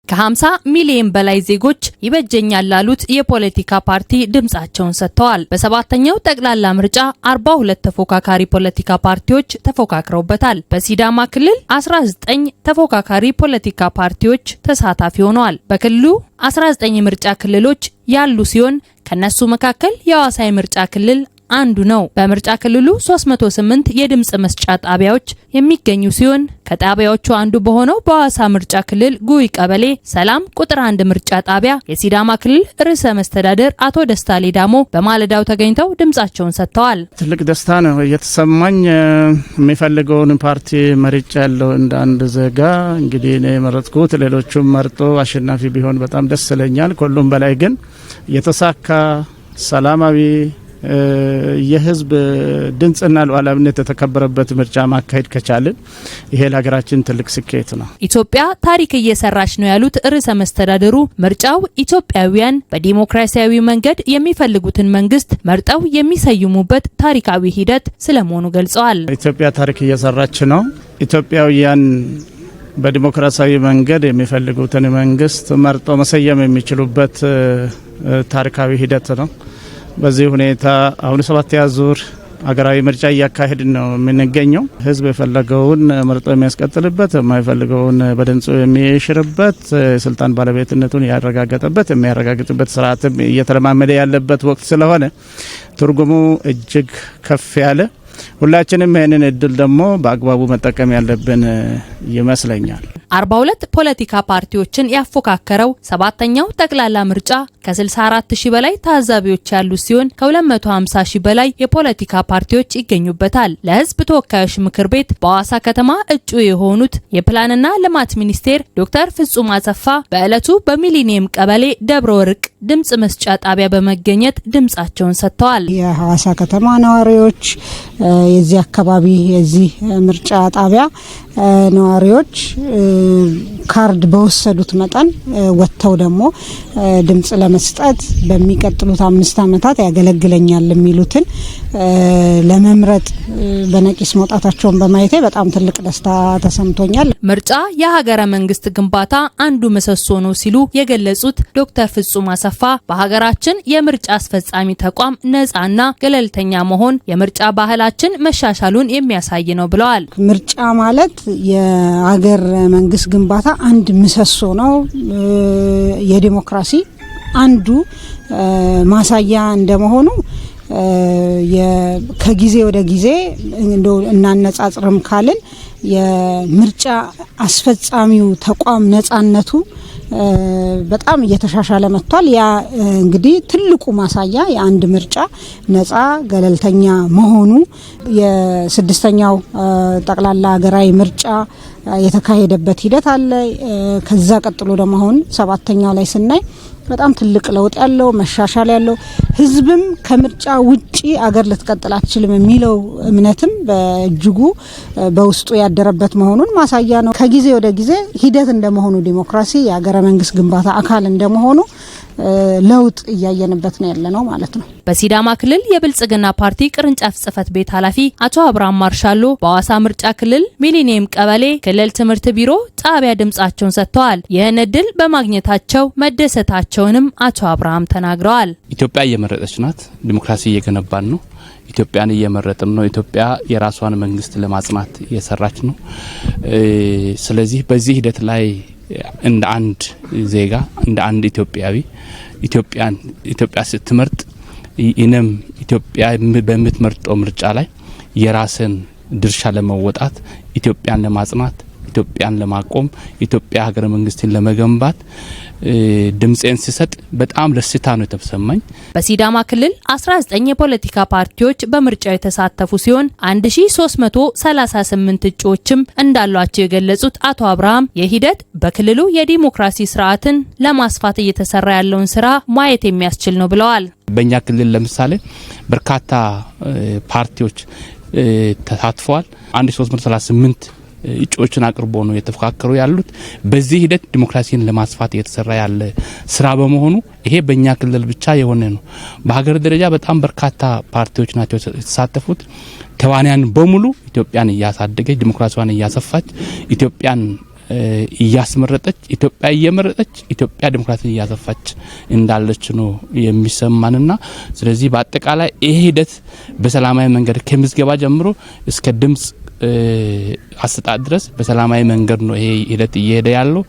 ከ50 ሚሊዮን በላይ ዜጎች ይበጀኛል ላሉት የፖለቲካ ፓርቲ ድምጻቸውን ሰጥተዋል። በሰባተኛው ጠቅላላ ምርጫ 42 ተፎካካሪ ፖለቲካ ፓርቲዎች ተፎካክረውበታል። በሲዳማ ክልል 19 ተፎካካሪ ፖለቲካ ፓርቲዎች ተሳታፊ ሆነዋል። በክልሉ 19 የምርጫ ክልሎች ያሉ ሲሆን ከነሱ መካከል የሐዋሳ የምርጫ ክልል አንዱ ነው። በምርጫ ክልሉ 308 የድምጽ መስጫ ጣቢያዎች የሚገኙ ሲሆን ከጣቢያዎቹ አንዱ በሆነው በሐዋሳ ምርጫ ክልል ጉይ ቀበሌ ሰላም ቁጥር 1 ምርጫ ጣቢያ የሲዳማ ክልል ርዕሰ መስተዳድር አቶ ደስታ ሌዳሞ በማለዳው ተገኝተው ድምጻቸውን ሰጥተዋል። ትልቅ ደስታ ነው የተሰማኝ። የሚፈልገውን ፓርቲ መርጫ ያለው እንደ አንድ ዜጋ እንግዲህ እኔ መረጥኩት፣ ሌሎቹም መርጦ አሸናፊ ቢሆን በጣም ደስ ይለኛል። ከሁሉም በላይ ግን የተሳካ ሰላማዊ የህዝብ ድምጽና ሉዓላዊነት የተከበረበት ምርጫ ማካሄድ ከቻልን ይሄ ለሀገራችን ትልቅ ስኬት ነው። ኢትዮጵያ ታሪክ እየሰራች ነው ያሉት ርዕሰ መስተዳድሩ ምርጫው ኢትዮጵያውያን በዲሞክራሲያዊ መንገድ የሚፈልጉትን መንግስት መርጠው የሚሰይሙበት ታሪካዊ ሂደት ስለመሆኑ ገልጸዋል። ኢትዮጵያ ታሪክ እየሰራች ነው። ኢትዮጵያውያን በዲሞክራሲያዊ መንገድ የሚፈልጉትን መንግስት መርጠው መሰየም የሚችሉበት ታሪካዊ ሂደት ነው። በዚህ ሁኔታ አሁን 7ኛ ዙር ሀገራዊ ምርጫ እያካሄድን ነው የምንገኘው። ህዝብ የፈለገውን መርጦ የሚያስቀጥልበት፣ የማይፈልገውን በድምፁ የሚሽርበት፣ ስልጣን ባለቤትነቱን ያረጋገጠበት የሚያረጋግጥበት ስርዓትም እየተለማመደ ያለበት ወቅት ስለሆነ ትርጉሙ እጅግ ከፍ ያለ፣ ሁላችንም ይህንን እድል ደግሞ በአግባቡ መጠቀም ያለብን ይመስለኛል። 42 ፖለቲካ ፓርቲዎችን ያፎካከረው ሰባተኛው ጠቅላላ ምርጫ ከ64000 በላይ ታዛቢዎች ያሉ ሲሆን ከ250,000 በላይ የፖለቲካ ፓርቲዎች ይገኙበታል። ለህዝብ ተወካዮች ምክር ቤት በሐዋሳ ከተማ እጩ የሆኑት የፕላንና ልማት ሚኒስቴር ዶክተር ፍጹም አሰፋ በዕለቱ በሚሊኒየም ቀበሌ ደብረ ወርቅ ድምጽ መስጫ ጣቢያ በመገኘት ድምጻቸውን ሰጥተዋል። የሐዋሳ ከተማ ነዋሪዎች፣ የዚህ አካባቢ የዚህ ምርጫ ጣቢያ ነዋሪዎች ካርድ በወሰዱት መጠን ወጥተው ደግሞ ድምጽ ለመስጠት በሚቀጥሉት 5 ዓመታት ያገለግለኛል የሚሉትን ለመምረጥ በነቂስ መውጣታቸውን በማየቴ በጣም ትልቅ ደስታ ተሰምቶኛል። ምርጫ የሀገረ መንግስት ግንባታ አንዱ ምሰሶ ነው ሲሉ የገለጹት ዶክተር ፍጹም አሰፋ በሀገራችን የምርጫ አስፈጻሚ ተቋም ነፃና ገለልተኛ መሆን የምርጫ ባህላችን መሻሻሉን የሚያሳይ ነው ብለዋል። ምርጫ ማለት የሀገር መንግስት ግንባታ አንድ ምሰሶ ነው። የዲሞክራሲ አንዱ ማሳያ እንደመሆኑ ከጊዜ ወደ ጊዜ እንደው እናነጻጽርም ካልን የምርጫ አስፈጻሚው ተቋም ነፃነቱ በጣም እየተሻሻለ መጥቷል። ያ እንግዲህ ትልቁ ማሳያ የአንድ ምርጫ ነፃ ገለልተኛ መሆኑ የ6ኛው ጠቅላላ ሀገራዊ ምርጫ የተካሄደበት ሂደት አለ። ከዛ ቀጥሎ ደግሞ አሁን 7ኛው ላይ ስናይ በጣም ትልቅ ለውጥ ያለው መሻሻል ያለው ህዝብም ከምርጫ ውጪ አገር ልትቀጥል አትችልም የሚለው እምነትም በእጅጉ በውስጡ ያደረበት መሆኑን ማሳያ ነው። ከጊዜ ወደ ጊዜ ሂደት እንደመሆኑ ዲሞክራሲ የሀገረ መንግስት ግንባታ አካል እንደመሆኑ ለውጥ እያየንበት ነው ያለነው ማለት ነው። በሲዳማ ክልል የብልጽግና ፓርቲ ቅርንጫፍ ጽህፈት ቤት ኃላፊ አቶ አብርሃም ማርሻሎ በሐዋሳ ምርጫ ክልል ሚሊኒየም ቀበሌ ክልል ትምህርት ቢሮ ጣቢያ ድምጻቸውን ሰጥተዋል። ይህን እድል በማግኘታቸው መደሰታቸውንም አቶ አብርሃም ተናግረዋል። ኢትዮጵያ እየመረጠች ናት። ዲሞክራሲ እየገነባን ነው። ኢትዮጵያን እየመረጥን ነው። ኢትዮጵያ የራሷን መንግስት ለማጽናት እየሰራች ነው። ስለዚህ በዚህ ሂደት ላይ እንደ አንድ ዜጋ እንደ አንድ ኢትዮጵያዊ ኢትዮጵያ ስትመርጥ እኔም ኢትዮጵያ በምትመርጠው ምርጫ ላይ የራስን ድርሻ ለመወጣት ኢትዮጵያን ለማጽናት ኢትዮጵያን ለማቆም ኢትዮጵያ ሀገረ መንግስትን ለመገንባት ድምጼን ሲሰጥ በጣም ደስታ ነው የተሰማኝ። በሲዳማ ክልል 19 የፖለቲካ ፓርቲዎች በምርጫው የተሳተፉ ሲሆን 1338 እጩዎችም እንዳሏቸው የገለጹት አቶ አብርሃም የሂደት በክልሉ የዲሞክራሲ ስርዓትን ለማስፋት እየተሰራ ያለውን ስራ ማየት የሚያስችል ነው ብለዋል። በእኛ ክልል ለምሳሌ በርካታ ፓርቲዎች ተሳትፈዋል። 1338 እጩዎችን አቅርቦ ነው የተፈካከሩ ያሉት። በዚህ ሂደት ዲሞክራሲን ለማስፋት እየተሰራ ያለ ስራ በመሆኑ ይሄ በእኛ ክልል ብቻ የሆነ ነው። በሀገር ደረጃ በጣም በርካታ ፓርቲዎች ናቸው የተሳተፉት። ተዋንያን በሙሉ ኢትዮጵያን እያሳደገች ዲሞክራሲዋን እያሰፋች ኢትዮጵያን እያስመረጠች ኢትዮጵያ እየመረጠች ኢትዮጵያ ዲሞክራሲን እያሰፋች እንዳለች ነው የሚሰማንና ስለዚህ በአጠቃላይ ይሄ ሂደት በሰላማዊ መንገድ ከምዝገባ ጀምሮ እስከ ድምጽ አሰጣጥ ድረስ በሰላማዊ መንገድ ነው ይሄ ሂደት እየሄደ ያለው።